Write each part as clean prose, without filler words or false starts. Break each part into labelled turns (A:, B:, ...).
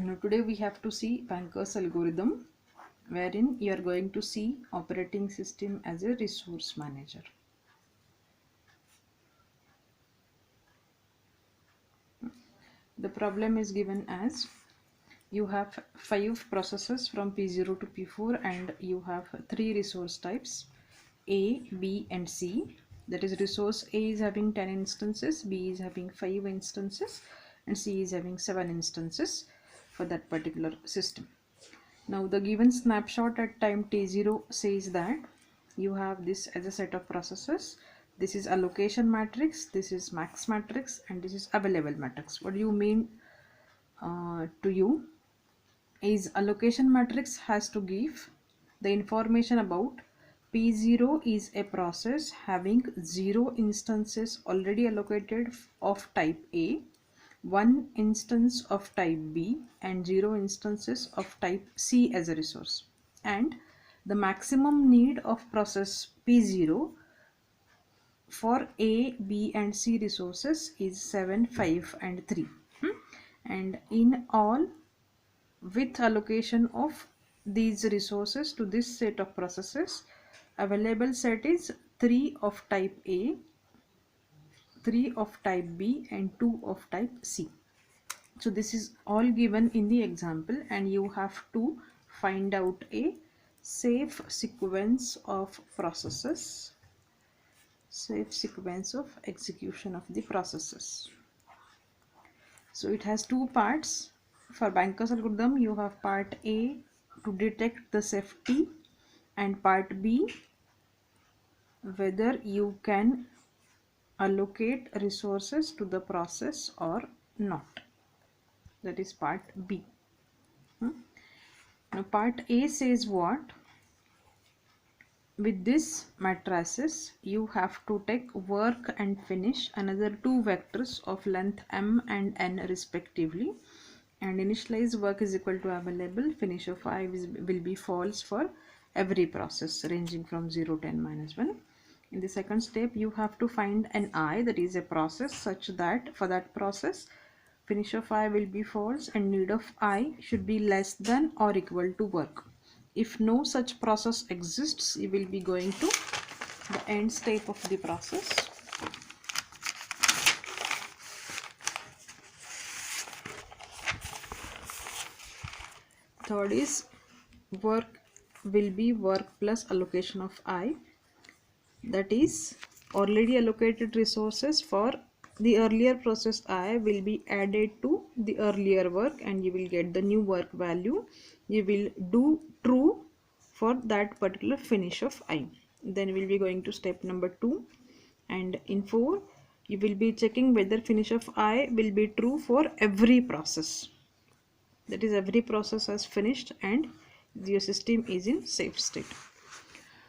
A: Now today we have to see Banker's algorithm, wherein you are going to see operating system as a resource manager. The problem is given as you have 5 processes from P0 to P4 and you have 3 resource types A, B and C. That is, resource A is having 10 instances, B is having 5 instances and C is having 7 instances for that particular system. Now the given snapshot at time t0 says that you have this as a set of processes. This is allocation matrix, this is max matrix and this is available matrix. What do you mean to you is allocation matrix has to give the information about P0 is a process having 0 instances already allocated of type A, 1 instance of type B and 0 instances of type C as a resource, and the maximum need of process P0 for A, B and C resources is 7, 5 and 3. And in all, with allocation of these resources to this set of processes, available set is 3 of type A, 3 of type B and 2 of type C. So this is all given in the example and you have to find out a safe sequence of processes, safe sequence of execution of the processes. So it has two parts. For Banker's algorithm, you have part A to detect the safety and part B whether you can allocate resources to the process or not. That is part B. Now part A says what? With this matrices, you have to take work and finish another two vectors of length m and n respectively, and initialize work is equal to available, finish of I will be false for every process ranging from 0 to n minus 1. In the second step, you have to find an I, that is a process, such that for that process finish of I will be false and need of I should be less than or equal to work. If no such process exists, you will be going to the end step of the process. Third is work will be work plus allocation of I, that is already allocated resources for the earlier process I will be added to the earlier work and you will get the new work value. You will do true for that particular finish of I. Then we'll be going to step number 2, and in 4 you will be checking whether finish of I will be true for every process. That is, every process has finished and your system is in safe state.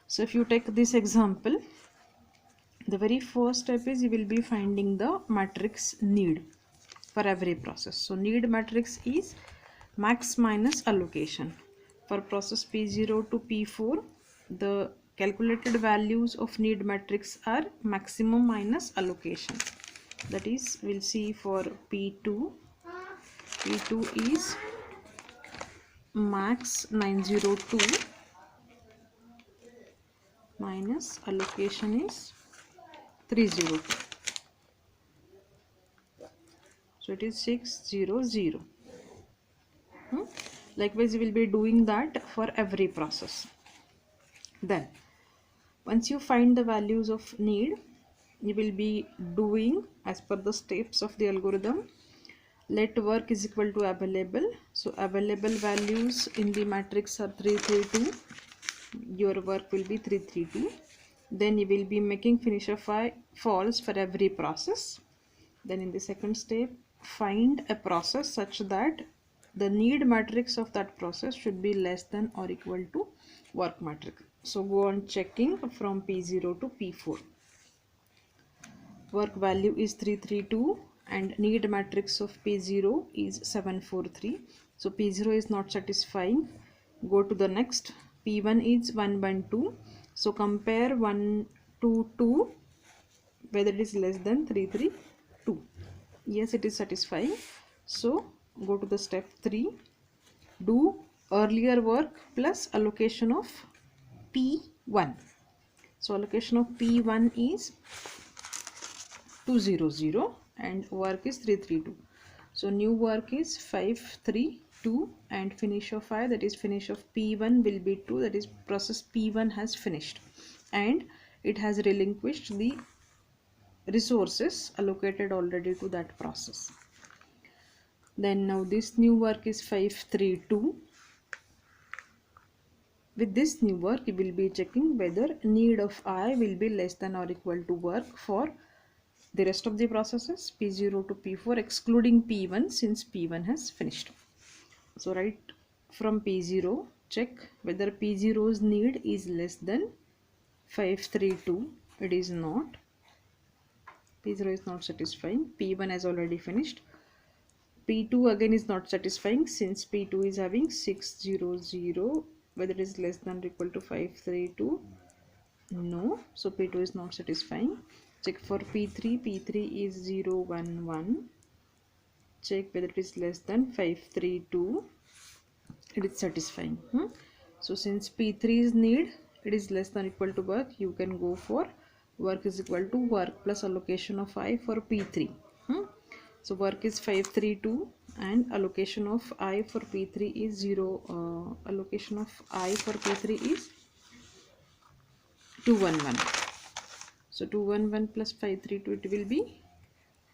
A: So if you take this example, the very first step is you will be finding the matrix need for every process. So need matrix is max minus allocation. For process P0 to P4, the calculated values of need matrix are maximum minus allocation. That is, we'll see for P2 is max 902 minus allocation is 302. So it is 600. Likewise, you will be doing that for every process. Then once you find the values of need, you will be doing as per the steps of the algorithm. Let work is equal to available. So available values in the matrix are 332. Your work will be 332. Then you will be making finish of I false for every process. Then in the second step, find a process such that the need matrix of that process should be less than or equal to work matrix. So go on checking from P0 to P4. Work value is 332 and need matrix of P0 is 743. So P0 is not satisfying. Go to the next. P1 is 112. So compare 1 to 2 whether it is less than 332. Yes, it is satisfying. So go to the step 3, do earlier work plus allocation of P1. So allocation of P1 is 200 and work is 332. So new work is 532 and finish of 5, that is finish of P1 will be 2, that is process P1 has finished and it has relinquished the resources allocated already to that process. Then now this new work is 532. With this new work you will be checking whether need of I will be less than or equal to work for the rest of the processes P0 to P4 excluding P1 since P1 has finished. So write from P0, check whether P0's need is less than 532. It is not. P0 is not satisfying. P1 has already finished. P2 again is not satisfying since P2 is having 600. Whether it is less than or equal to 532. No. So P2 is not satisfying. Check for P3. P3 is 011. Check whether it is less than 532. It is satisfying. So since P3's need it is less than or equal to work, you can go for work is equal to work plus allocation of I for P3. So work is 532 and allocation of I for P3 is 0. Allocation of I for P3 is 211. So 211 plus 532 it will be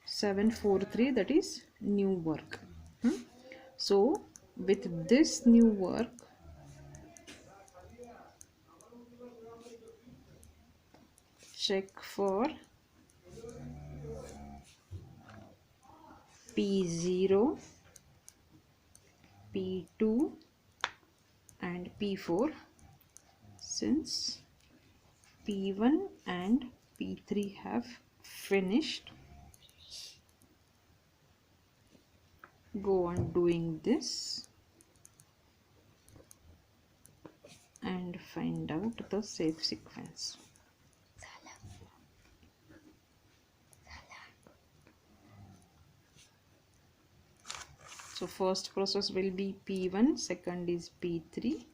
A: 743, that is new work. So with this new work check for P0, P2 and P4 since P1 and P3 have finished. Go on doing this and find out the safe sequence. So first process will be P1, second is P3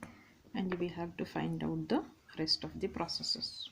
A: and we have to find out the rest of the processes.